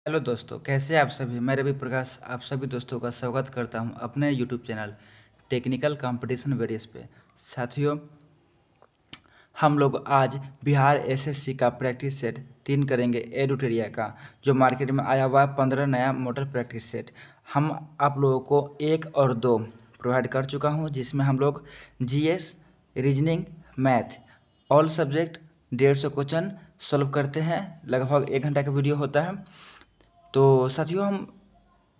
Hello दोस्तों, कैसे हैं आप सभी। मैं रवि प्रकाश आप सभी दोस्तों का स्वागत करता हूं अपने YouTube channel technical competition various पे। साथियों, हम लोग आज बिहार एसएससी का प्रैक्टिस सेट 3 करेंगे एडुटेरिया का, जो मार्केट में आया हुआ है 15 नया मॉडल प्रैक्टिस सेट। हम आप लोगों को 1 और 2 प्रोवाइड कर चुका हूं, जिसमें हम लोग GS, reasoning, math all subject 150 question solve करते हैं। लगभग 1 घंटा का वीडियो होता है। तो साथियों, हम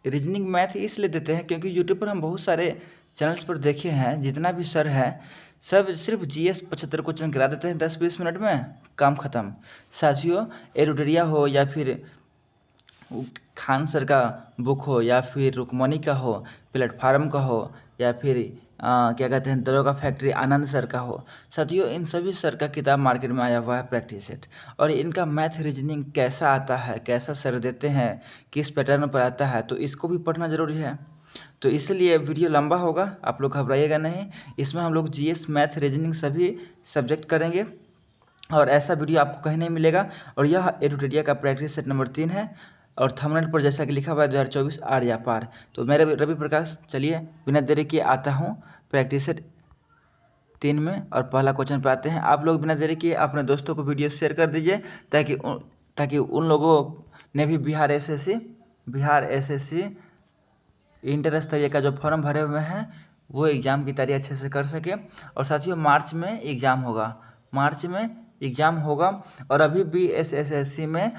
रीजनिंग मैथ इसलिए देते हैं क्योंकि यूट्यूब पर हम बहुत सारे चैनल्स पर देखे हैं, जितना भी सर है सब सिर्फ जीएस 75 क्वेश्चन करा देते हैं 10-20 मिनट में, काम ख़त्म। साथियों, एरोटेरिया हो या फिर खान सर का बुक हो या फिर रुकमणी का हो, प्लेटफार्म का हो या फिर क्या कहते हैं दरोगा फैक्ट्री आनंद सर का हो। साथियों, इन सभी सर का किताब मार्केट में आया हुआ है प्रैक्टिस सेट, और इनका मैथ रीजनिंग कैसा आता है, कैसा सर देते हैं, किस पैटर्न पर आता है, तो इसको भी पढ़ना ज़रूरी है। तो इसलिए वीडियो लंबा होगा, आप लोग घबराइएगा नहीं। इसमें हम लोग जीएस, मैथ, रीजनिंग सभी सब्जेक्ट करेंगे, और ऐसा वीडियो आपको कहीं नहीं मिलेगा। और यह एडुटेरिया का प्रैक्टिस सेट नंबर 3 है, और थंबनेल पर जैसा कि लिखा हुआ है 2024 आर या पार। तो मैं रवि प्रकाश, चलिए बिना देरी किए आता हूँ प्रैक्टिस सेट 3 में, और पहला क्वेश्चन पर आते हैं। आप लोग बिना देरी किए अपने दोस्तों को वीडियो शेयर कर दीजिए, ताकि उन लोगों ने भी बिहार एसएससी इंटर स्तरीय का जो फॉर्म भरे हुए हैं वो एग्ज़ाम की तैयारी अच्छे से कर सके। और साथियों, मार्च में एग्ज़ाम होगा, और अभी भी एसएससी में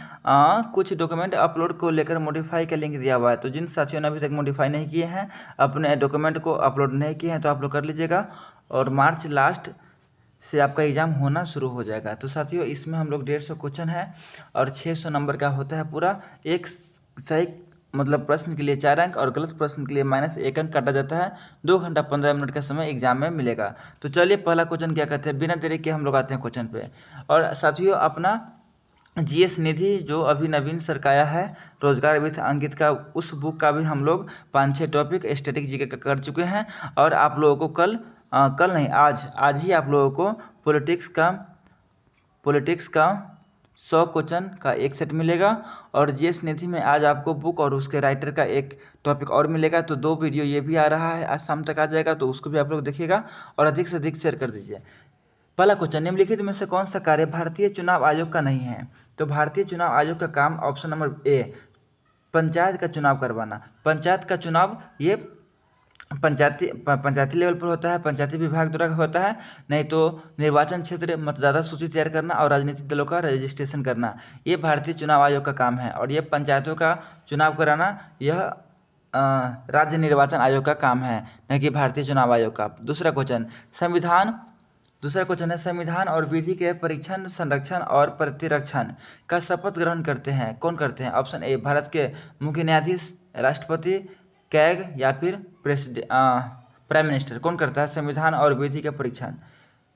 कुछ डॉक्यूमेंट अपलोड को लेकर मॉडिफाई का लिंक दिया हुआ है। तो जिन साथियों ने अभी तक मॉडिफाई नहीं किए हैं, अपने डॉक्यूमेंट को अपलोड नहीं किए हैं, तो आप लोग कर लीजिएगा, और मार्च लास्ट से आपका एग्ज़ाम होना शुरू हो जाएगा। तो साथियों, इसमें हम लोग 150 क्वेश्चन है और 600 नंबर का होता है पूरा। एक सही मतलब प्रश्न के लिए 4 अंक और गलत प्रश्न के लिए -1 अंक काटा जाता है। 2 घंटा 15 मिनट का समय एग्जाम में मिलेगा। तो चलिए पहला क्वेश्चन क्या कहते हैं, बिना देरी के हम लोग आते हैं क्वेश्चन पे। और साथियों, अपना जीएस निधि जो अभी नवीन सर का आया है, रोजगार विथ अंकित का, उस बुक का भी हम लोग 5-6 टॉपिक स्टैटिक जीके का कर चुके हैं। और आप लोगों को कल नहीं, आज ही आप लोगों को पॉलिटिक्स का 100 क्वेश्चन का एक सेट मिलेगा, और जीएस निधि में आज आपको बुक और उसके राइटर का एक टॉपिक और मिलेगा। तो 2 वीडियो ये भी आ रहा है, आज शाम तक आ जाएगा, तो उसको भी आप लोग देखिएगा और अधिक से अधिक शेयर कर दीजिए। पहला क्वेश्चन, निम्नलिखित में से कौन सा कार्य भारतीय चुनाव आयोग का नहीं है। तो भारतीय चुनाव आयोग का काम, ऑप्शन नंबर ए, पंचायत का चुनाव करवाना। पंचायत का चुनाव ये पंचायती लेवल पर होता है, पंचायती विभाग द्वारा होता है। नहीं तो निर्वाचन क्षेत्र मतदाता सूची तैयार करना और राजनीतिक दलों का रजिस्ट्रेशन करना, ये भारतीय चुनाव आयोग का काम है। और ये पंचायतों का चुनाव कराना, यह राज्य निर्वाचन आयोग का काम है, न कि भारतीय चुनाव आयोग का। दूसरा क्वेश्चन है, संविधान और विधि के परीक्षण, संरक्षण और प्रतिरक्षण का शपथ ग्रहण करते हैं, कौन करते हैं। ऑप्शन ए, भारत के मुख्य न्यायाधीश, राष्ट्रपति, कैग या फिर प्राइम मिनिस्टर, कौन करता है संविधान और विधि का परीक्षण।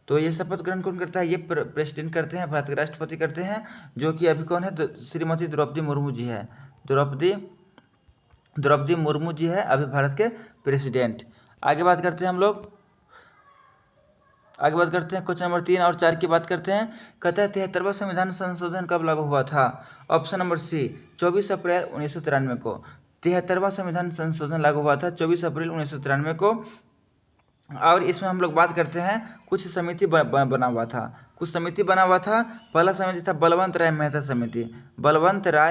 तो ये शपथ ग्रहण कौन करता है, ये प्रेसिडेंट करते हैं, भारत के राष्ट्रपति करते हैं, जो कि अभी कौन है, श्रीमती द्रौपदी मुर्मू जी है। द्रौपदी मुर्मू जी है अभी भारत के प्रेसिडेंट। आगे बात करते हैं क्वेश्चन नंबर 3 और 4 की बात करते हैं। कहता है 73वां संविधान संशोधन कब लागू हुआ था। ऑप्शन नंबर सी, 24 अप्रैल 1993 को। 73वां संविधान संशोधन लागू हुआ था 24 अप्रैल 1993 को। और इसमें हम लोग बात करते हैं, कुछ समिति बना हुआ था, पहला समिति था बलवंत राय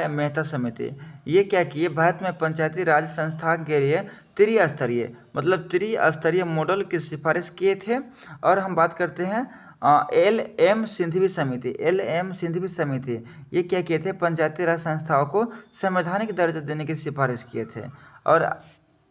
मेहता समिति। ये क्या किए, भारत में पंचायती राज संस्था के लिए त्रिस्तरीय मॉडल की सिफारिश किए थे। और हम बात करते हैं एल.एम. सिंघवी समिति, ये क्या किए थे, पंचायती राज संस्थाओं को संवैधानिक दर्जा देने की सिफारिश किए थे। और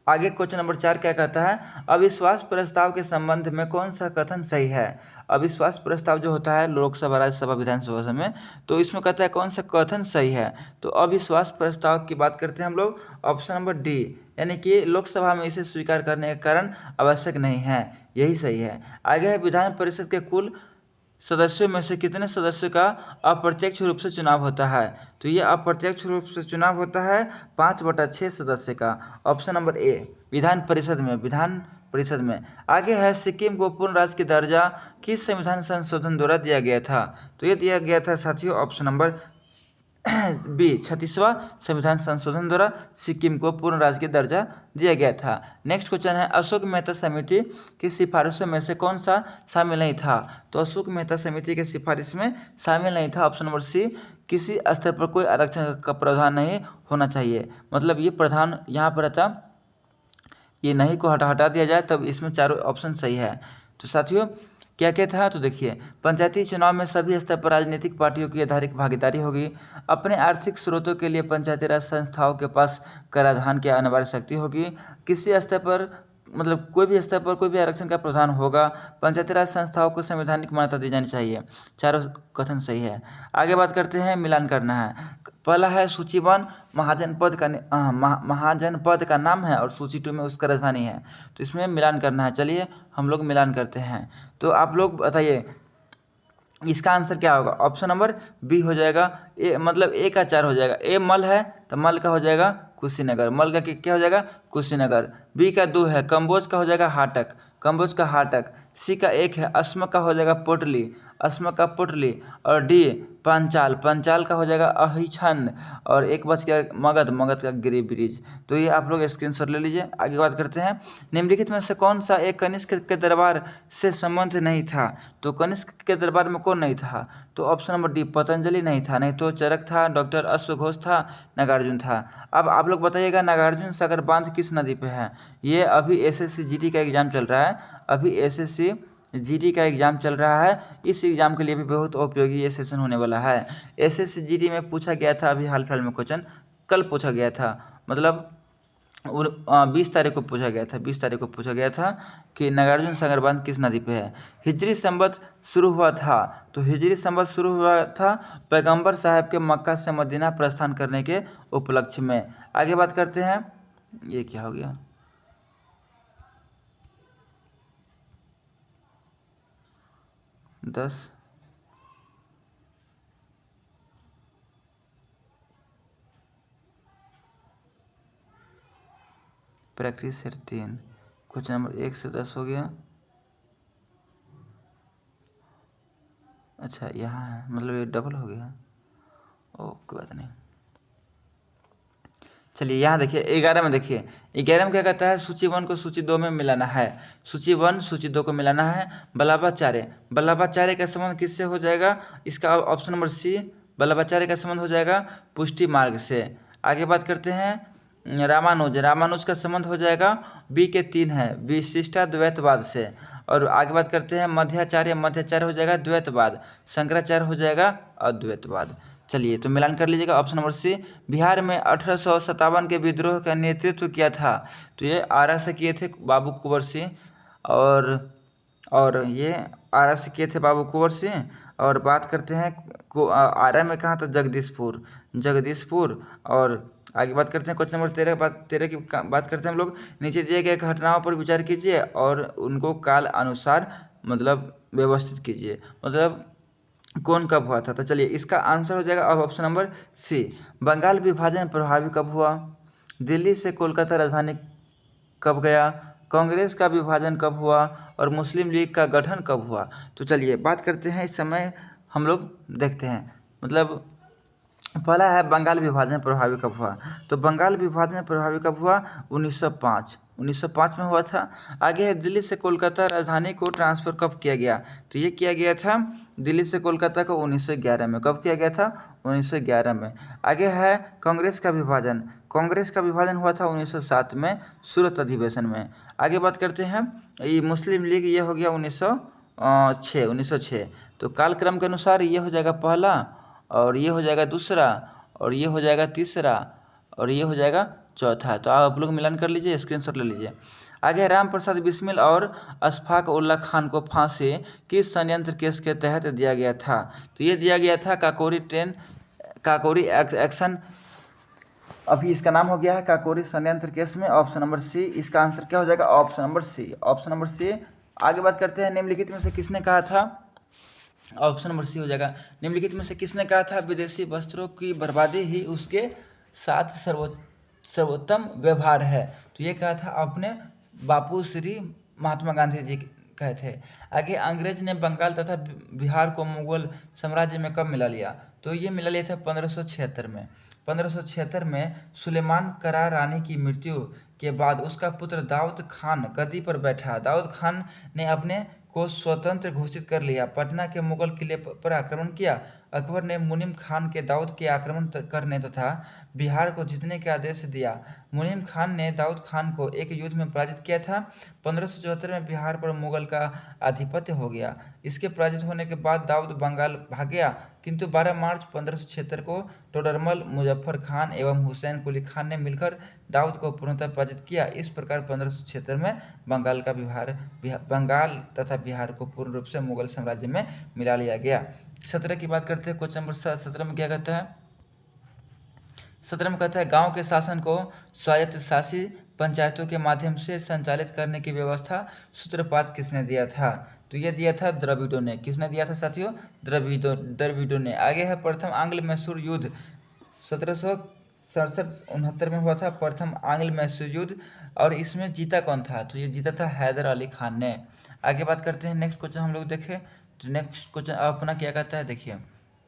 आगे क्वेश्चन नंबर 4 क्या कहता है, अविश्वास प्रस्ताव के संबंध में कौन सा कथन सही है। अविश्वास प्रस्ताव जो होता है लोकसभा, राज्यसभा, विधानसभा में, तो इसमें कहता है कौन सा कथन सही है। तो अविश्वास प्रस्ताव की बात करते हैं हम लोग, ऑप्शन नंबर डी, यानी कि लोकसभा में इसे स्वीकार करने का कारण आवश्यक नहीं है, यही सही है। आगे है, विधान परिषद के कुल सदस्यों में से कितने सदस्यों का अप्रत्यक्ष रूप से चुनाव होता है। तो ये अप्रत्यक्ष रूप से चुनाव होता है 5/6 सदस्य का। Option number A, Vidhan Parishad में। आगे है, सिक्किम को पूर्ण राज्य की दर्जा किस संविधान संशोधन द्वारा दिया गया था। तो ये दिया गया था साथियों ऑप्शन नंबर बी 36वां संविधान संशोधन द्वारा सिक्किम को पूर्ण राज्य का दर्जा दिया गया था। नेक्स्ट क्वेश्चन है, अशोक मेहता समिति की सिफारिशों में से कौन सा शामिल नहीं था? तो अशोक मेहता समिति की सिफारिश में शामिल नहीं था ऑप्शन नंबर सी, किसी स्तर पर कोई आरक्षण का प्रावधान नहीं होना चाहिए। मतलब ये प्रावधान यहाँ पर था, ये नहीं को हटा दिया जाए, तब इसमें चारों ऑप्शन सही है। तो साथियों क्या क्या था? तो देखिए, पंचायती चुनाव में सभी स्तर पर राजनीतिक पार्टियों की आधारित भागीदारी होगी। अपने आर्थिक स्रोतों के लिए पंचायती राज संस्थाओं के पास कराधान की अनिवार्य शक्ति होगी। किसी स्तर पर मतलब कोई भी स्तर पर कोई भी आरक्षण का प्रावधान होगा। पंचायती राज संस्थाओं को संवैधानिक मान्यता दी जानी चाहिए। चारों कथन सही है। आगे बात करते हैं, मिलान करना है। पहला है सूचीवन महाजनपद का नाम है और सूची 2 में उसका राजधानी है, तो इसमें मिलान करना है। चलिए हम लोग मिलान करते हैं। तो आप लोग बताइए इसका आंसर क्या होगा? ऑप्शन नंबर बी हो जाएगा। ए मतलब ए का 4 हो जाएगा। ए मल है तो मल का हो जाएगा कुशीनगर, मल का क्या हो जाएगा? कुशीनगर। बी का 2 है, कंबोज का हो जाएगा हाटक, कंबोज का हाटक। सी का 1 है, असम का हो जाएगा पोटली, असम का पोटली। और डी पंचाल, पंचाल का हो जाएगा अहिछंद। और एक बच गया मगध, मगध का गिरिब्रिज ब्रिज। तो ये आप लोग स्क्रीनशॉट ले लीजिए। आगे बात करते हैं, निम्नलिखित में से कौन सा एक कनिष्क के दरबार से संबंध नहीं था? तो कनिष्क के दरबार में कौन नहीं था? तो ऑप्शन नंबर डी पतंजलि नहीं था, नहीं तो चरक था, डॉक्टर अश्वघोष था, नागार्जुन था। अब आप लोग बताइएगा नागार्जुन सागर बांध किस नदी पे है? ये अभी एसएससी जीडी का एग्जाम चल रहा है, अभी एसएससी जीडी का एग्जाम चल रहा है। इस एग्जाम के लिए भी बहुत उपयोगी ये सेशन होने वाला है। एसएससी जीडी में पूछा गया था, अभी हाल फिलहाल में क्वेश्चन कल पूछा गया था, मतलब 20 तारीख को पूछा गया था, 20 तारीख को पूछा गया था कि नागार्जुन सागर बांध किस नदी पे है। हिजरी संवत शुरू हुआ था, तो हिजरी संवत शुरू हुआ था पैगंबर साहब के मक्का से मदीना प्रस्थान करने के उपलक्ष्य में। आगे बात करते हैं, ये क्या हो गया? दस प्रैक्टिस सेट 3 क्वेश्चन नंबर 1 से 10 हो गया। अच्छा यहाँ है, मतलब ये डबल हो गया। ओके बात नहीं। चलिए यहाँ देखिए 11 में, देखिए 11 में क्या कहता है? सूची 1 को सूची 2 में मिलाना है, सूची 1 सूची 2 को मिलाना है। बल्लभाचार्य, बल्लभाचार्य का संबंध किससे हो जाएगा? इसका ऑप्शन नंबर सी, बल्लभाचार्य का संबंध हो जाएगा पुष्टि मार्ग से। आगे बात करते हैं रामानुज, रामानुज का संबंध हो जाएगा बी के 3 है, विशिष्टाद्वैतवाद से। और आगे बात करते हैं मध्याचार्य, मध्याचार्य हो जाएगा द्वैतवाद, शंकराचार्य हो जाएगा अद्वैतवाद। चलिए तो मिलान कर लीजिएगा। ऑप्शन नंबर सी, बिहार में 1857 के विद्रोह का नेतृत्व किया था, तो ये आरा से किए थे बाबू कुंवर सिंह। और ये आरा से किए थे बाबू कुंवर सिंह। और बात करते हैं आरा में कहाँ था? जगदीशपुर, जगदीशपुर। और आगे बात करते हैं क्वेश्चन नंबर 13 की बात करते हैं हम लोग। नीचे दिए गए घटनाओं पर विचार कीजिए और उनको काल अनुसार मतलब व्यवस्थित कीजिए, मतलब कौन कब हुआ था? तो चलिए इसका आंसर हो जाएगा अब ऑप्शन नंबर सी, बंगाल विभाजन प्रभावी कब हुआ? दिल्ली से कोलकाता राजधानी कब गया? कांग्रेस का विभाजन कब हुआ? और मुस्लिम लीग का गठन कब हुआ? तो चलिए बात करते हैं, इस समय हम लोग देखते हैं। मतलब पहला है बंगाल विभाजन प्रभावी कब हुआ? तो बंगाल विभाजन प्रभावी कब हुआ? 1905 में हुआ था। आगे है दिल्ली से कोलकाता राजधानी को ट्रांसफ़र कब किया गया? तो ये किया गया था दिल्ली से कोलकाता को 1911 में। कब किया गया था? 1911 में। आगे है कांग्रेस का विभाजन, कांग्रेस का विभाजन हुआ था 1907 में सूरत अधिवेशन में। आगे बात करते हैं ये मुस्लिम लीग, ये हो गया 1906। तो कालक्रम के अनुसार ये हो जाएगा पहला, और ये हो जाएगा दूसरा, और ये हो जाएगा तीसरा, और ये हो जाएगा चौथा। तो आप लोग मिलान कर लीजिए, स्क्रीनशॉट ले लीजिए। आगे राम प्रसाद बिस्मिल और अशफाक उल्ला खान को फांसी किस षड्यंत्र केस के तहत दिया गया था? तो ये दिया गया था काकोरी एक्शन, अभी इसका नाम हो गया है काकोरी षड्यंत्र केस में। ऑप्शन नंबर सी, इसका आंसर क्या हो जाएगा? Option number C, option number C. आगे बात करते हैं निम्नलिखित में से किसने कहा था? ऑप्शन नंबर सी हो जाएगा। निम्नलिखित में से किसने कहा था विदेशी वस्त्रों की बर्बादी ही उसके साथ सर्वोत्तम व्यवहार है? तो ये कहा था अपने बापू श्री महात्मा गांधी जी कहे थे। आगे अंग्रेज ने बंगाल तथा बिहार को मुगल साम्राज्य में कब मिला लिया? तो ये मिला लिया था 1576 में। 1576 में सुलेमान करा रानी की मृत्यु के बाद उसका पुत्र दाऊद खान गद्दी पर बैठा। दाऊद खान ने अपने को स्वतंत्र घोषित कर लिया, पटना के मुगल किले पर आक्रमण किया। अकबर ने मुनीम खान के दाऊद के आक्रमण करने तथा बिहार को जीतने के आदेश दिया। मुनीम खान ने दाऊद खान को एक युद्ध में पराजित किया था। 1574 में बिहार पर मुगल का आधिपत्य हो गया। इसके पराजित होने के बाद दाऊद बंगाल भाग गया, किंतु 12 मार्च 1576 को टोडरमल, मुजफ्फर खान एवं हुसैन कुली खान ने मिलकर दाऊद को पूर्णतः पराजित किया। इस प्रकार 1576 में बंगाल तथा बिहार को पूर्ण रूप से मुगल साम्राज्य में मिला लिया गया। 17 की बात करते हैं। क्वेश्चन नंबर 17 में क्या कहता है? 17 में कहता है गांव के शासन को स्वायत्तशासी पंचायतों के माध्यम से संचालित करने की व्यवस्था सूत्रपात किसने दिया था? तो ये दिया था द्रविड़ों ने। किसने दिया था साथियों? द्रविड़ों ने। आगे है प्रथम आंग्ल मैसूर युद्ध 1767-69 में हुआ था प्रथम आंग्ल मैसूर युद्ध, और इसमें जीता कौन था? तो ये जीता था हैदर अली खान ने। आगे बात करते हैं। नेक्स्ट क्वेश्चन हम लोग देखें तो नेक्स्ट क्वेश्चन अपना क्या कहता है, देखिए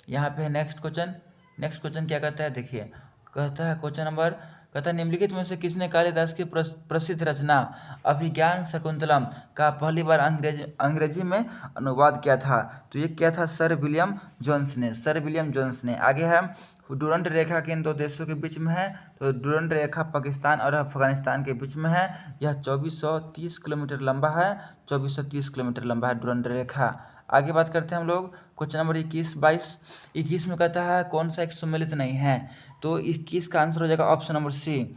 यहाँ पे नेक्स्ट क्वेश्चन क्या कहता है, देखिए कहता है क्वेश्चन नंबर, कहता है निम्नलिखित में से किसने कालिदास की प्रसिद्ध रचना अभिज्ञान शकुंतलम का पहली बार अंग्रेजी में अनुवाद किया था? तो ये क्या था? सर विलियम जोन्स ने। आगे है डुरंड रेखा किन दो देशों के बीच में है? तो डुरंड रेखा पाकिस्तान और अफगानिस्तान के बीच में है। यह 2430 किलोमीटर लंबा है। 2430 किलोमीटर लंबा है डुरंड रेखा। आगे बात करते हैं हम लोग क्वेश्चन नंबर 21 में कहता है कौन सा एक सुमेलित नहीं है? तो 21 का आंसर हो जाएगा option number C,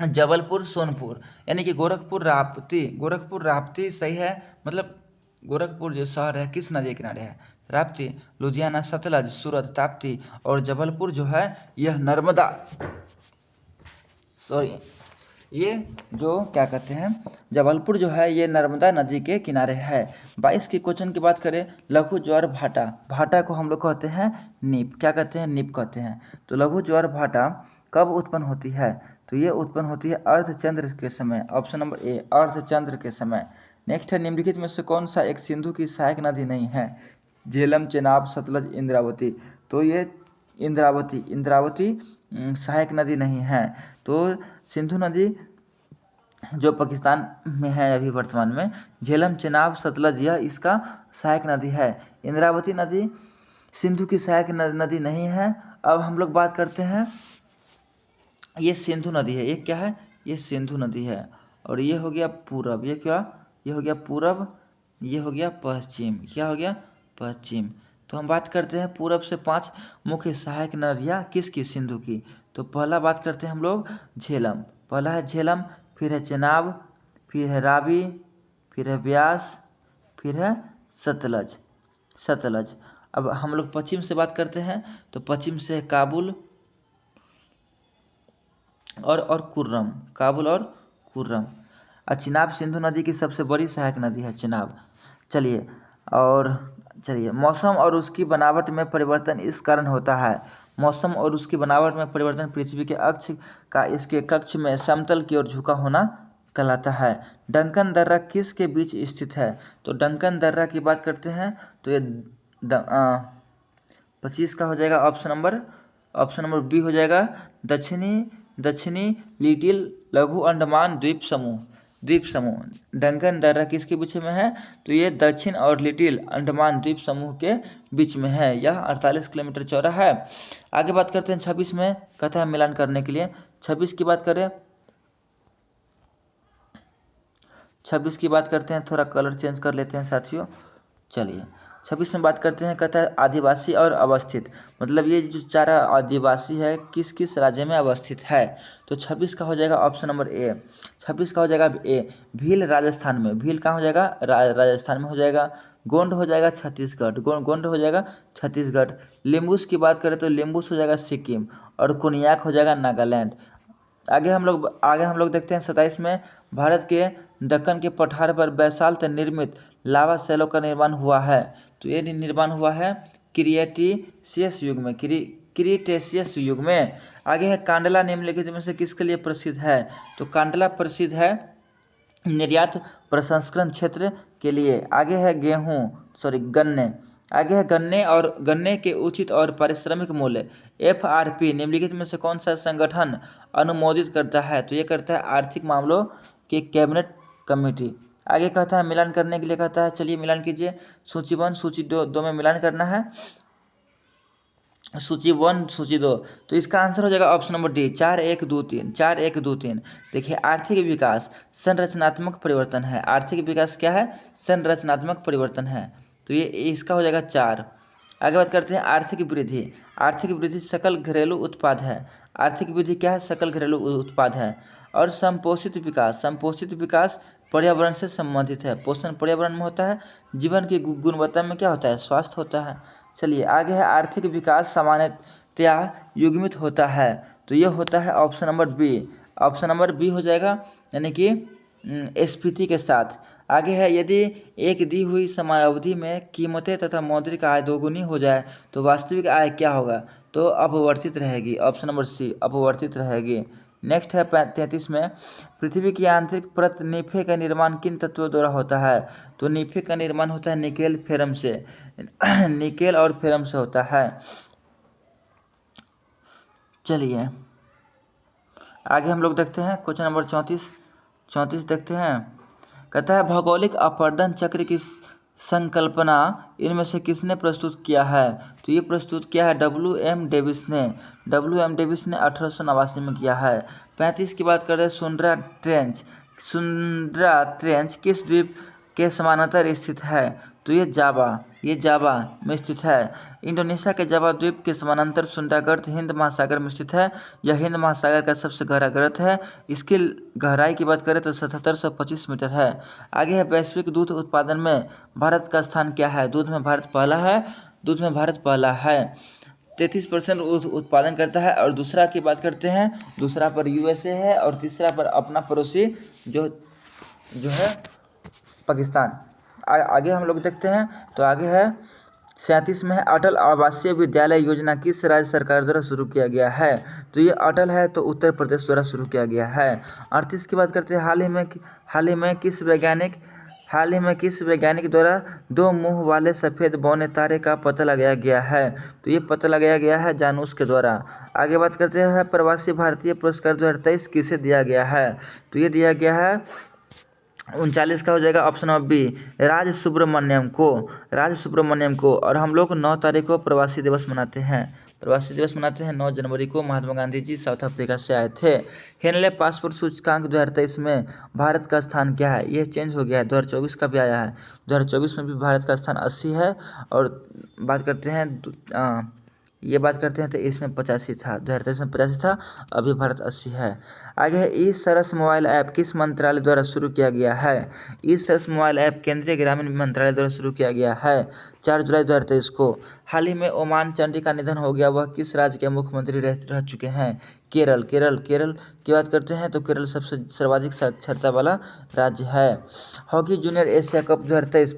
Jabalpur Sonpur, यानी कि गोरखपुर राप्ती सही है। मतलब गोरखपुर जो शहर है किस नदी के किनारे है? राप्ती। लुधियाना सतलज, सूरत ताप्ती, और जबलपुर जो है यह नर्मदा, सॉरी ये जो क्या कहते हैं, जबलपुर जो है ये नर्मदा नदी के किनारे है। 22 के क्वेश्चन की बात करें, लघु ज्वार भाटा को हम लोग कहते हैं नीप। क्या कहते हैं? नीप कहते हैं। तो लघु ज्वार भाटा कब उत्पन्न होती है? तो ये उत्पन्न होती है अर्धचंद्र के समय। ऑप्शन नंबर ए, अर्धचंद्र के समय। नेक्स्ट है निम्नलिखित में से कौन सा एक सिंधु की सहायक नदी नहीं है? झेलम, चेनाब, सतलज, इंद्रावती। तो ये इंद्रावती सहायक नदी नहीं है। तो सिंधु नदी जो पाकिस्तान में है अभी वर्तमान में, झेलम, चेनाब, सतलज यह इसका सहायक नदी है। इंद्रावती नदी सिंधु की सहायक नदी नहीं है। अब हम लोग बात करते हैं, ये सिंधु नदी है। ये क्या है? ये सिंधु नदी है। और ये हो गया पूरब, ये क्या? ये हो गया पूरब, ये हो गया पश्चिम। क्या हो गया? पश्चिम। तो हम बात करते हैं पूरब से 5 मुख्य सहायक नदियाँ किसकी? सिंधु की। तो पहला बात करते हैं हम लोग झेलम। पहला है झेलम, फिर है चेनाब, फिर है रावी, फिर है ब्यास, फिर है सतलज। अब हम लोग पश्चिम से बात करते हैं, तो पश्चिम से है काबुल और कुर्रम। काबुल और कुर्रम। चिनाब सिंधु नदी की सबसे बड़ी सहायक नदी है चिनाब। चलिए मौसम और उसकी बनावट में परिवर्तन इस कारण होता है। मौसम और उसकी बनावट में परिवर्तन पृथ्वी के अक्ष का इसके कक्ष में समतल की ओर झुका होना कहलाता है। डंकन दर्रा किस के बीच स्थित है? तो डंकन दर्रा की बात करते हैं तो ये 25 का हो जाएगा ऑप्शन नंबर बी हो जाएगा, दक्षिणी लिटिल लघु अंडमान द्वीप समूह। डंकन दर्रा किसके बीच में है? तो ये दक्षिण और लिटिल अंडमान द्वीप समूह के बीच में है। यह 48 किलोमीटर चौड़ा है। आगे बात करते हैं 26 में, कहता है मिलान करने के लिए। 26 की बात करें, 26 की बात करते हैं, थोड़ा कलर चेंज कर लेते हैं साथियों। चलिए 26 में बात करते हैं, कहता है आदिवासी और अवस्थित, मतलब ये जो 4 आदिवासी है किस किस राज्य में अवस्थित है? तो 26 का हो जाएगा ऑप्शन नंबर ए। 26 का हो जाएगा ए, भील राजस्थान में। भील कहाँ हो जाएगा? राजस्थान में हो जाएगा। गोंड हो जाएगा छत्तीसगढ़, गोंड हो जाएगा छत्तीसगढ़। लिम्बूस की बात करें तो लिम्बूस हो जाएगा सिक्किम, और कोनियाक हो जाएगा नागालैंड। आगे हम लोग देखते हैं 27 में, भारत के दक्कन के पठार पर बैसाल्ट निर्मित लावा सेलों का निर्माण हुआ है। तो ये निर्माण हुआ है क्रिटेशियस युग में। आगे है कांडला निम्नलिखित में से किसके लिए प्रसिद्ध है? तो कांडला प्रसिद्ध है निर्यात प्रसंस्करण क्षेत्र के लिए। आगे है गन्ने। आगे है गन्ने के उचित और पारिश्रमिक मूल्य। FRP निम्नलिखित में से कौन सा संगठन अनुमोदित करता है? तो ये करता है आर्थिक मामलों की कैबिनेट कमेटी। आगे कहता है मिलान करने के लिए कहता है, चलिए मिलान कीजिए। सूची 1 सूची 2 में मिलान करना है, सूची 1 सूची 2। तो इसका आंसर हो जाएगा ऑप्शन नंबर डी, 4 1 2 3, 4 1 2 3। देखिए आर्थिक विकास संरचनात्मक परिवर्तन है। आर्थिक विकास क्या है? संरचनात्मक परिवर्तन है। तो ये इसका हो जाएगा 4। आगे बात करते हैं आर्थिक वृद्धि। आर्थिक वृद्धि सकल घरेलू उत्पाद है। आर्थिक वृद्धि क्या है? सकल घरेलू उत्पाद है। और संपोषित विकास, संपोषित विकास पर्यावरण से संबंधित है। पोषण पर्यावरण में होता है, जीवन की गुणवत्ता में क्या होता है? स्वास्थ्य होता है। चलिए आगे है आर्थिक विकास सामान्यतया युग्मित होता है। तो ये होता है option number B, option number B हो जाएगा, यानी कि स्फीति के साथ। आगे है यदि एक दी हुई समयावधि में कीमतें तथा मौद्रिक आय दोगुनी हो जाए तो वास्तविक आय क्या होगा? तो अपवर्तित रहेगी। ऑप्शन नंबर सी, अपवर्तित रहेगी। नेक्स्ट है 33 में, पृथ्वी की आंतरिक परत नीफे का निर्माण किन तत्वों द्वारा होता है? तो नीफे का निर्माण होता है निकेल फेरम से, निकेल और फेरम से होता है। चलिए आगे हम लोग देखते हैं क्वेश्चन नंबर 34 देखते हैं। कहता है भौगोलिक अपवर्तन चक्र की संकल्पना इनमें से किसने प्रस्तुत किया है? तो ये प्रस्तुत किया है WM डेविस ने। WM डेविस ने 1889 में किया है। 35 की बात करें, सुंड्रा ट्रेंच। सुंड्रा ट्रेंच किस द्वीप के समानांतर स्थित है? तो ये जावा में स्थित है। इंडोनेशिया के जावा द्वीप के समानांतर सुंड्रा गर्त हिंद महासागर में स्थित है। यह हिंद महासागर का सबसे गहरा गर्त है। इसकी गहराई की बात करें तो 7725 मीटर है। आगे है वैश्विक दूध उत्पादन में भारत का स्थान क्या है? दूध में भारत पहला है, दूध में भारत पहला है, 33% उत्पादन करता है। और दूसरा की बात करते हैं, दूसरा पर USA है और तीसरा पर अपना पड़ोसी जो है पाकिस्तान। आगे हम लोग देखते हैं। तो आगे है 37 में है अटल आवासीय विद्यालय योजना किस राज्य सरकार द्वारा शुरू किया गया है? तो ये अटल है तो उत्तर प्रदेश द्वारा शुरू किया गया है। 38 की बात करते हैं, हाल ही में किस वैज्ञानिक द्वारा 2 मुंह वाले सफ़ेद बौने तारे का पता लगाया गया है? तो ये पता लगाया गया है जानूस के द्वारा। आगे बात करते हैं प्रवासी भारतीय पुरस्कार 2023 किसे दिया गया है? तो ये दिया गया है 39 का हो जाएगा ऑप्शन नंबर बी, राज सुब्रमण्यम को। और हम लोग 9 तारीख को प्रवासी दिवस मनाते हैं। 9 जनवरी को महात्मा गांधी जी साउथ अफ्रीका से आए थे। हेनले पासपोर्ट सूचकांक 2023 में भारत का स्थान क्या है? ये चेंज हो गया है, 2024 का भी आया है। 2024 में भी भारत का स्थान 80 है। और बात करते हैं बात करते हैं तो इसमें 85 था, 2023 में 85 था, अभी भारत 80 है। आगे है ई सरस मोबाइल ऐप किस मंत्रालय द्वारा शुरू किया गया है? ई सरस मोबाइल ऐप केंद्रीय ग्रामीण मंत्रालय द्वारा शुरू किया गया है 4 जुलाई 2023 को। हाल ही में ओमान चंडी का निधन हो गया, वह किस राज्य के मुख्यमंत्री रह चुके हैं? केरल की बात करते हैं तो केरल सबसे सर्वाधिक साक्षरता वाला राज्य है। हॉकी जूनियर एशिया कप 2023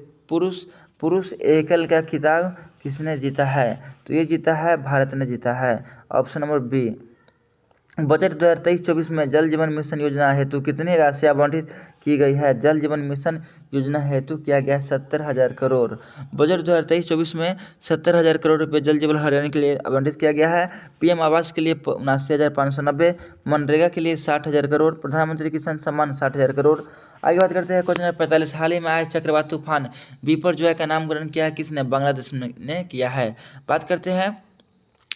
पुरुष एकल का खिताब किसने जीता है? तो ये जीता है भारत ने जीता है। Option number B. बजट 2023-24 में जल जीवन मिशन योजना हेतु कितनी राशि आवंटित की गई है? जल जीवन मिशन योजना हेतु किया गया 70,000 करोड़। बजट 2023-24 में 70,000 करोड़ रुपये जल जीवन हरियाणा के लिए आवंटित किया गया है। PM आवास के लिए 79,590, मनरेगा के लिए 60,000 करोड़, प्रधानमंत्री किसान सम्मान 60,000 करोड़। आगे बात करते हैं क्वेश्चन नंबर 45, हाल ही में आए चक्रवात तूफान बिपरजॉय का नामकरण किया है किसने? बांग्लादेश ने किया है। बात करते हैं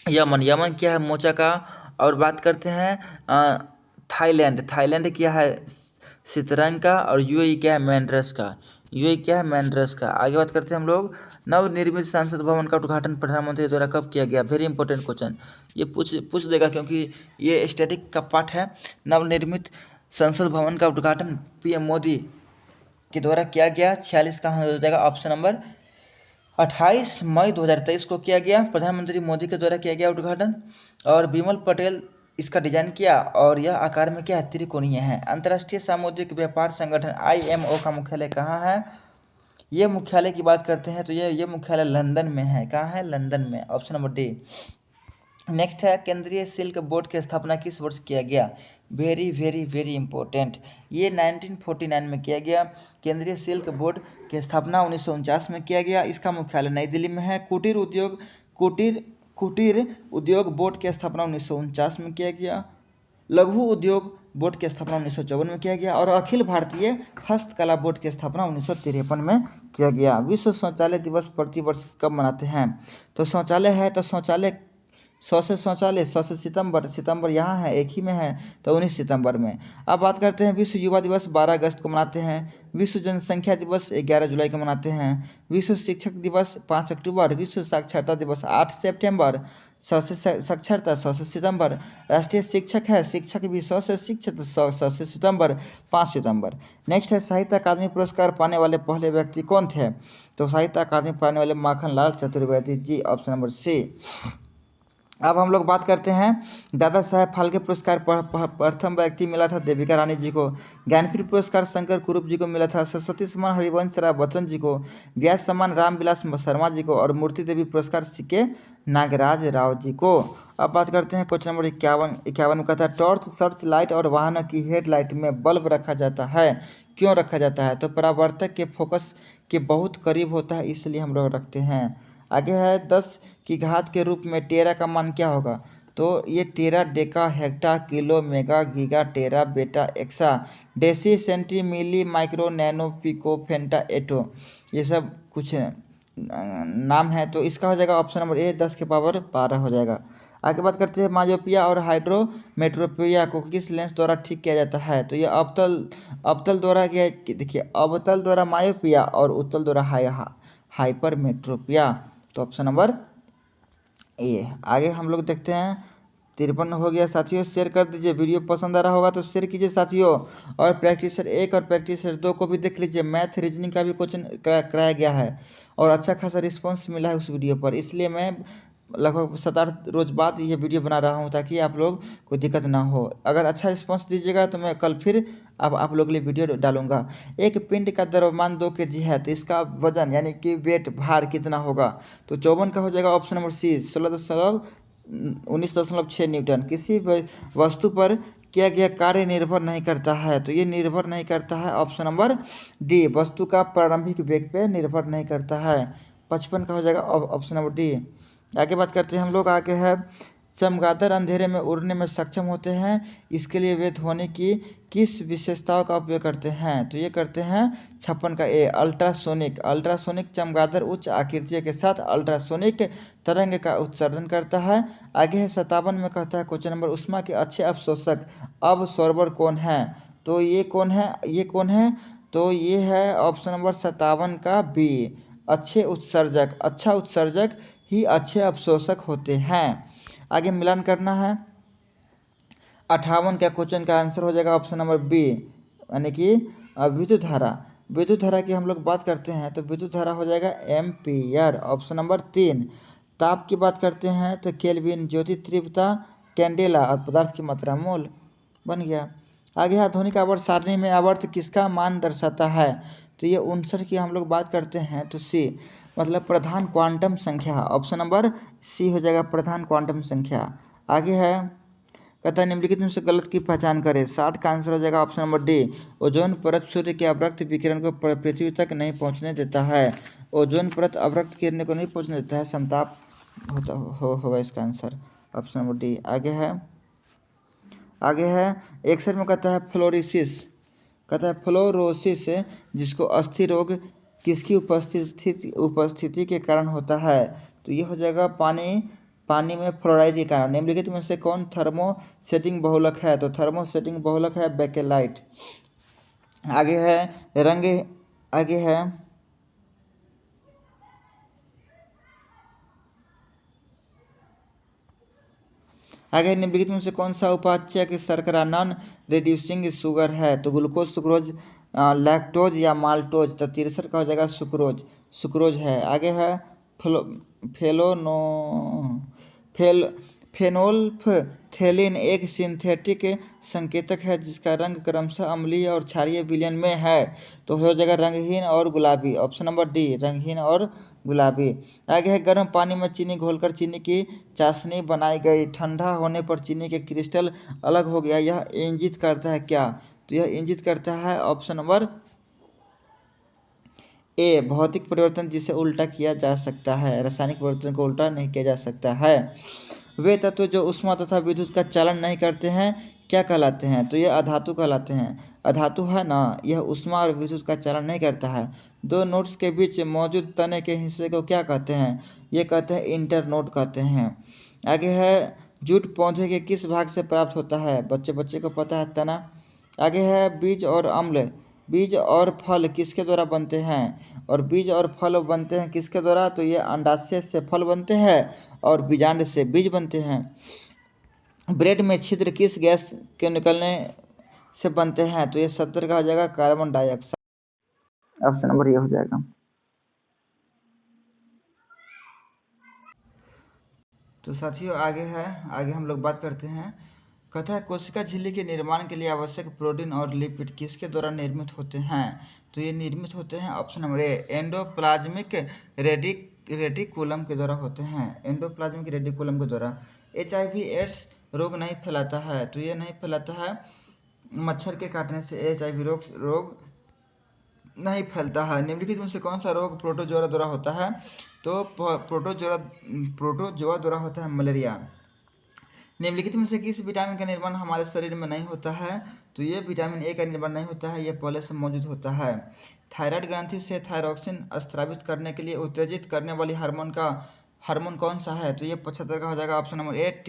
यमन क्या है? मोचा का। और बात करते हैं थाईलैंड क्या है? सितरंग का। और UAE क्या है? मैंड्रस का। आगे बात करते हैं हम लोग, नवनिर्मित संसद भवन का उद्घाटन प्रधानमंत्री द्वारा कब किया गया? वेरी इंपॉर्टेंट क्वेश्चन, ये पूछ देगा क्योंकि ये स्टैटिक का पार्ट है। नवनिर्मित संसद भवन का उद्घाटन PM मोदी के द्वारा किया गया। 46 का हो जाएगा ऑप्शन नंबर 28 मई 2023 को किया गया, प्रधानमंत्री मोदी के द्वारा किया गया उद्घाटन। और बिमल पटेल इसका डिजाइन किया और यह आकार में क्या है? त्रिकोणीय है। अंतर्राष्ट्रीय सामुद्रिक व्यापार संगठन IMO का मुख्यालय कहाँ है? ये मुख्यालय की बात करते हैं तो ये मुख्यालय लंदन में है। कहाँ है? लंदन में। Option number D. नेक्स्ट है केंद्रीय शुल्क बोर्ड की स्थापना किस वर्ष किया गया। वेरी वेरी वेरी इंपॉर्टेंट, ये 1949 में किया गया। केंद्रीय शुल्क बोर्ड की स्थापना 1949 में किया गया। इसका मुख्यालय नई दिल्ली में है। कुटीर उद्योग बोर्ड की स्थापना 1949 में किया गया। लघु उद्योग बोर्ड की स्थापना 1954 में किया गया। और अखिल भारतीय हस्तकला बोर्ड की स्थापना 1953 में किया गया। विश्व शौचालय दिवस प्रतिवर्ष कब मनाते हैं। तो शौचालय है तो शौचालय 100 से शौचालय 100 से सितंबर यहाँ है, एक ही में है, तो 19 सितंबर में। अब बात करते हैं विश्व युवा दिवस 12 अगस्त को मनाते हैं। विश्व जनसंख्या दिवस 11 जुलाई को मनाते हैं। विश्व शिक्षक दिवस 5 अक्टूबर। विश्व साक्षरता दिवस 8 सितंबर। 100 से साक्षरता 100 से सितंबर। राष्ट्रीय शिक्षक है, शिक्षक भी 100 से शिक्षित 100 से सितंबर 5 सितंबर। नेक्स्ट है साहित्य अकादमी पुरस्कार पाने वाले पहले व्यक्ति कौन थे। तो साहित्य अकादमी पाने वाले माखनलाल चतुर्वेदी जी, ऑप्शन नंबर सी। अब हम लोग बात करते हैं दादा साहेब फाल्के पुरस्कार प्रथम व्यक्ति मिला था देविका रानी जी को। ज्ञानपीठ पुरस्कार शंकर कुरूप जी को मिला था। सरस्वती सम्मान हरिवंश राय बच्चन जी को। व्यास सम्मान रामविलास शर्मा जी को। और मूर्ति देवी पुरस्कार सीके नागराज राव जी को। अब बात करते हैं क्वेश्चन नंबर 51 में कहता है टॉर्च सर्च लाइट और वाहनों की हेडलाइट में बल्ब रखा जाता है, क्यों रखा जाता है। तो परावर्तक के फोकस के बहुत करीब होता है, इसलिए हम लोग रखते हैं। आगे है 10 की घात के रूप में टेरा का मान क्या होगा। तो ये tera deca hecto kilo mega giga tera peta exa deci centi milli micro nano pico femto atto, ये सब कुछ नाम है। तो इसका हो जाएगा ऑप्शन नंबर ए 10 के पावर 12 हो जाएगा। आगे बात करते हैं मायोपिया और हाइड्रोमेट्रोपिया को किस लेंस द्वारा ठीक किया जाता है। तो ये अवतल द्वारा क्या, देखिए अवतल द्वारा मायोपिया और उत्तल द्वारा हाइपरमेट्रोपिया। तो ऑप्शन नंबर ए। आगे हम लोग देखते हैं 53 हो गया साथियों। शेयर कर दीजिए, वीडियो पसंद आ रहा होगा तो शेयर कीजिए साथियों। और प्रैक्टिसर 1 और प्रैक्टिसर 2 को भी देख लीजिए, मैथ रीजनिंग का भी क्वेश्चन कराया गया है और अच्छा खासा रिस्पांस मिला है उस वीडियो पर, इसलिए मैं लगभग 7-8 रोज बाद ये वीडियो बना रहा हूँ ताकि आप लोग कोई दिक्कत ना हो। अगर अच्छा रिस्पांस दीजिएगा तो मैं कल फिर अब आप लोग के लिए वीडियो डालूंगा। एक पिंड का द्रव्यमान 2 kg है तो इसका वजन यानी कि वेट भार कितना होगा। तो 54 का हो जाएगा ऑप्शन नंबर सी 19.6 न्यूटन। किसी वस्तु पर किया गया कार्य निर्भर नहीं करता है। तो ये निर्भर नहीं करता है, ऑप्शन नंबर डी। वस्तु का प्रारंभिक वेग पे निर्भर नहीं करता है। 55 का हो जाएगा ऑप्शन नंबर डी। आगे बात करते हैं हम लोग। आगे है चमगादड़ अंधेरे में उड़ने में सक्षम होते हैं, इसके लिए वे ध्वनि की किस विशेषताओं का उपयोग करते हैं। तो ये करते हैं 56 का ए अल्ट्रासोनिक चमगादड़ उच्च आकृतियों के साथ अल्ट्रासोनिक तरंग का उत्सर्जन करता है। आगे है 57 में कहता है क्वेश्चन नंबर ऊष्मा के अच्छे अवशोषक अबसॉर्बर कौन है। तो ये कौन है तो ये है ऑप्शन नंबर 57 का बी। अच्छा उत्सर्जक ही अच्छे अवशोषक होते हैं। आगे मिलान करना है। 58 का क्वेश्चन का आंसर हो जाएगा ऑप्शन नंबर बी, यानी कि विद्युत धारा की हम लोग बात करते हैं तो विद्युत धारा हो जाएगा एम्पियर, ऑप्शन नंबर 3। ताप की बात करते हैं तो केल्विन, ज्योति तीव्रता कैंडेला और पदार्थ की मात्रा मोल बन गया। आगे आधुनिक आवर्त सारणी में आवर्त किसका मान दर्शाता है। तो ये 59 की हम लोग बात करते हैं तो सी मतलब प्रधान क्वांटम संख्या, ऑप्शन नंबर सी हो जाएगा प्रधान क्वांटम संख्या। आगे है कहता है निम्नलिखित में से गलत की पहचान करें। 60 का आंसर हो जाएगा ऑप्शन नंबर डी। ओजोन परत सूर्य के अवरक्त विकिरण को पृथ्वी तक नहीं पहुंचने देता है। ओजोन परत अवरक्त किरणों को नहीं पहुंचने देता है, समताप होगा इसका आंसर, ऑप्शन नंबर डी। आगे है 61 में कहता है फ्लोरोसिस जिसको अस्थि रोग किसकी उपस्थिति के कारण होता है। तो ये हो जाएगा पानी में फ्लोराइड के कारण। निम्नलिखित में से कौन थर्मोसेटिंग बहुलक है। तो थर्मोसेटिंग बहुलक है बेकेलाइट। आगे निम्नलिखित में से कौन सा उपाच्य शर्करा नॉन रिड्यूसिंग शुगर है। तो ग्लूकोज, सुक्रोज, लैक्टोज या माल्टोज। तो 63 का हो जाएगा सुक्रोज है। आगे है फेनोल्फथेलिन एक सिंथेटिक संकेतक है जिसका रंग क्रमशः अम्लीय और क्षारीय विलयन में है। तो हो जाएगा रंगहीन और गुलाबी, ऑप्शन नंबर डी रंगहीन और गुलाबी। आगे है गर्म पानी में चीनी घोलकर चीनी की चाशनी बनाई गई, ठंडा होने पर चीनी के क्रिस्टल अलग हो गया, यह इंगित करता है क्या? तो यह इंगित करता है ऑप्शन नंबर ए, भौतिक परिवर्तन जिसे उल्टा किया जा सकता है, रासायनिक परिवर्तन को उल्टा नहीं किया जा सकता है। वे तत्व जो ऊष्मा तथा विद्युत का चालन नहीं करते हैं क्या कहलाते हैं? तो ये अधातु कहलाते हैं। अधातु है ना, यह ऊष्मा और विद्युत का चालन नहीं करता है। दो नोड्स के बीच मौजूद तने के हिस्से को क्या कहते हैं? ये कहते हैं इंटरनोड कहते हैं। आगे है जूट पौधे के किस भाग से प्राप्त होता है? बच्चे बच्चे को पता है, तना। आगे है बीज और अम्ल, बीज और फल किसके द्वारा बनते हैं? और बीज और फल बनते हैं किसके द्वारा? तो ये अंडाशय से फल बनते हैं और बीजांड से बीज बनते हैं। ब्रेड में छिद्र किस गैस के निकलने से बनते हैं? तो ये 70 का हो जाएगा कार्बन डाइऑक्साइड। ऑप्शन नंबर ये हो जाएगा। तो साथियों आगे हम लोग बात करते हैं। कहता है कोशिका झिल्ली के निर्माण के लिए आवश्यक प्रोटीन और लिपिड किसके द्वारा निर्मित होते हैं? तो ये निर्मित होते हैं option number A, endoplasmic reticulum के द्वारा होते हैं। एंडोप्लाज्मिक रेटिकुलम के द्वारा। HIV एड्स रोग नहीं फैलाता है, तो ये नहीं फैलाता है। मच्छर के काटने से HIV रोग नहीं फैलता है। निम्नलिखित में से कौन सा रोग प्रोटोजोआ द्वारा होता है? तो प्रोटोजोआ द्वारा होता है मलेरिया। निम्नलिखित में से किस विटामिन का निर्माण हमारे शरीर में नहीं होता है? तो ये विटामिन ए का निर्माण नहीं होता है, ये पहले से मौजूद होता है। थायराइड ग्रंथि से थायरोक्सिन स्रावित करने के लिए उत्तेजित करने वाली हार्मोन कौन सा है? तो ये 75 का हो जाएगा ऑप्शन नंबर ए,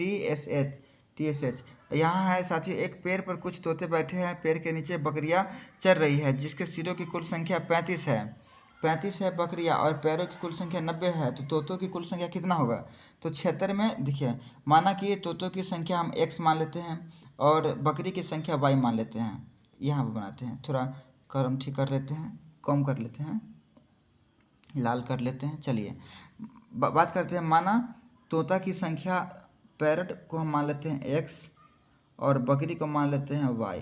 TSH। यहाँ है साथियों, एक पेड़ पर कुछ तोते बैठे हैं, पेड़ के नीचे बकरियाँ चर रही है जिसके सिरों की कुल संख्या 35 है। 35 है बकरियाँ और पैरों की कुल संख्या 90 है, तो तोतों की कुल संख्या कितना होगा? तो 76 में देखिए, माना कि तोतों की संख्या हम x मान लेते हैं और बकरी की संख्या y मान लेते हैं। यहाँ पर बनाते हैं, थोड़ा कलम ठीक कर लेते हैं, कम कर लेते हैं, लाल कर लेते हैं। चलिए बात करते हैं। माना तोता की संख्या, पैरट को हम मान लेते हैं x और बकरी को मान लेते हैं y।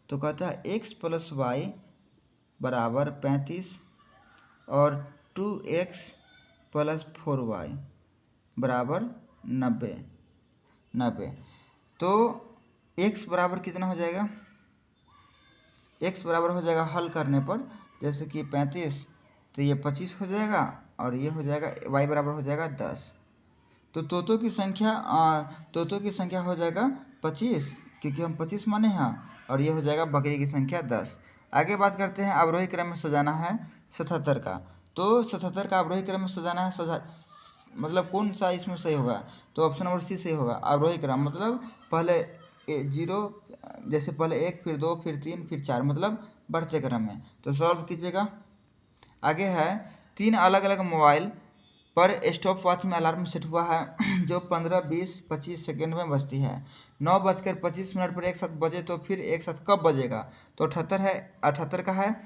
तो कहता है x + y बराबर 35 और 2x + 4y बराबर 90। तो x बराबर कितना हो जाएगा? x बराबर हो जाएगा हल करने पर, जैसे कि 35 तो ये 25 हो जाएगा और ये हो जाएगा y बराबर हो जाएगा 10। तो तोतों की संख्या हो जाएगा 25, क्योंकि हम 25 माने हैं, और ये हो जाएगा बकरी की संख्या 10। आगे बात करते हैं अवरोही क्रम में सजाना है 77 का। तो 77 का अवरोही क्रम में सजाना है, मतलब कौन सा इसमें सही होगा? तो ऑप्शन नंबर सी सही होगा। अवरोही क्रम मतलब पहले 0, जैसे पहले 1, फिर 2, फिर 3, फिर 4, मतलब बढ़ते क्रम में। तो सॉल्व कीजिएगा। आगे है 3 अलग अलग मोबाइल पर स्टॉप वॉच में अलार्म सेट हुआ है जो 15, 20, 25 सेकेंड में बजती है। 9:25 पर एक साथ बजे तो फिर एक साथ कब बजेगा? तो 78 है, 78 का है।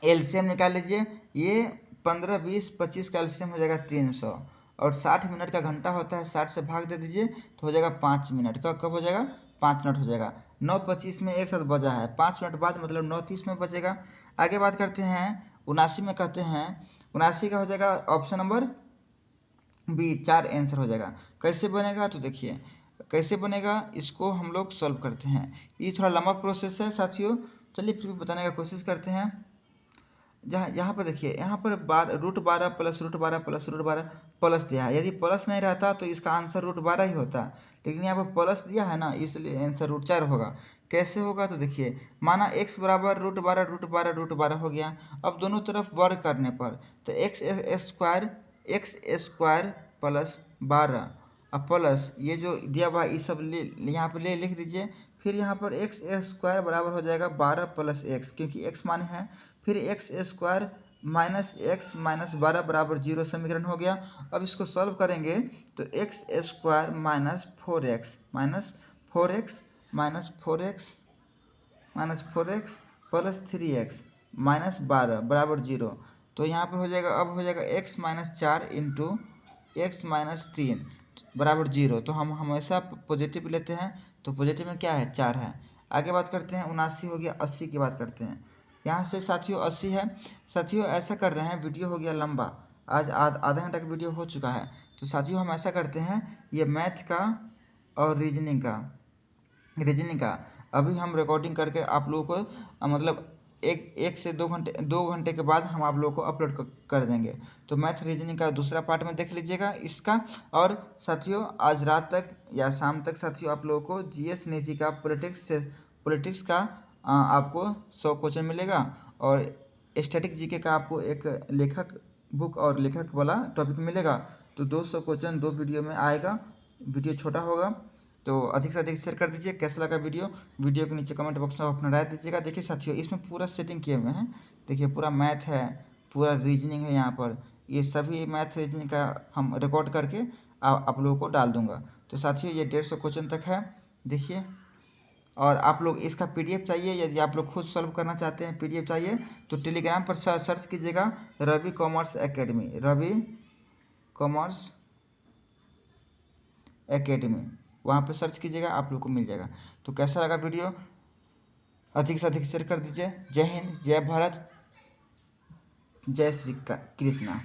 एलसीएम निकाल लीजिए। ये 15, 20, 25 का एलसीएम हो जाएगा 300 और 60 मिनट का घंटा होता है, 60 से भाग दे दीजिए तो हो जाएगा 5 मिनट का। कब हो जाएगा? 5 मिनट हो जाएगा। 9:25 में एक साथ बजा है, 5 मिनट बाद मतलब 9:30 में बजेगा। आगे बात करते हैं 79 में। कहते हैं 79 का हो जाएगा ऑप्शन नंबर बी, 4 आंसर हो जाएगा। कैसे बनेगा? तो देखिए कैसे बनेगा, इसको हम लोग सॉल्व करते हैं। ये थोड़ा लंबा प्रोसेस है साथियों, चलिए फिर भी बताने का कोशिश करते हैं। यहाँ पर देखिए, यहाँ पर √12 + √12 + √12 प्लस दिया है। यदि प्लस नहीं रहता तो इसका आंसर √12 ही होता, लेकिन यहाँ पर प्लस दिया है ना, इसलिए आंसर √4 होगा। कैसे होगा? तो देखिए, माना x बराबर √12 हो गया। अब दोनों तरफ वर्ग करने पर तो x² + 12 अब प्लस ये जो दिया हुआ ये सब यहाँ पर लिख दीजिए। फिर यहाँ पर x² बराबर हो जाएगा 12 + x, क्योंकि x माने हैं। फिर x² - x - 12 बराबर 0 समीकरण हो गया। अब इसको सॉल्व करेंगे तो x² - 4x + 3x - 12 बराबर 0। तो यहाँ पर हो जाएगा, अब हो जाएगा x - 4 × x - 3 बराबर 0। तो हम हमेशा पॉजिटिव लेते हैं, तो पॉजिटिव में क्या है? 4 है। आगे बात करते हैं 79 हो गया। 80 की बात करते हैं। यहाँ से साथियों 80 है। साथियों ऐसा कर रहे हैं, वीडियो हो गया लंबा, आज आधा घंटा का वीडियो हो चुका है। तो साथियों हम ऐसा करते हैं, ये मैथ का और रीजनिंग का अभी हम रिकॉर्डिंग करके आप लोगों को मतलब एक से 2 घंटे के बाद हम आप लोगों को अपलोड कर देंगे। तो मैथ रीजनिंग का दूसरा पार्ट में देख लीजिएगा इसका। और साथियों आज रात तक या शाम तक साथियों आप लोगों को जीएस नीति का पॉलिटिक्स का आपको 100 क्वेश्चन मिलेगा। और स्टैटिक जीके का आपको एक लेखक बुक और लेखक वाला टॉपिक मिलेगा। तो 200 क्वेश्चन 2 वीडियो में आएगा। वीडियो छोटा होगा तो अधिक से अधिक शेयर कर दीजिए। कैसा लगा वीडियो के नीचे कमेंट बॉक्स में अपना राय दीजिएगा। देखिए साथियों इसमें पूरा सेटिंग किए हुए हैं। देखिए पूरा मैथ है, पूरा रीजनिंग है। यहाँ पर ये सभी मैथ रीजनिंग का हम रिकॉर्ड करके आप लोगों को डाल दूंगा। तो साथियों ये 150 क्वेश्चन तक है देखिए। और आप लोग इसका पीडीएफ चाहिए, यदि आप लोग खुद सॉल्व करना चाहते हैं, पीडीएफ चाहिए तो टेलीग्राम पर सर्च कीजिएगा रवि कॉमर्स एकेडमी, वहाँ पे सर्च कीजिएगा आप लोग को मिल जाएगा। तो कैसा लगा वीडियो अधिक से अधिक शेयर कर दीजिए। जय हिंद, जय भारत, जय श्री कृष्णा।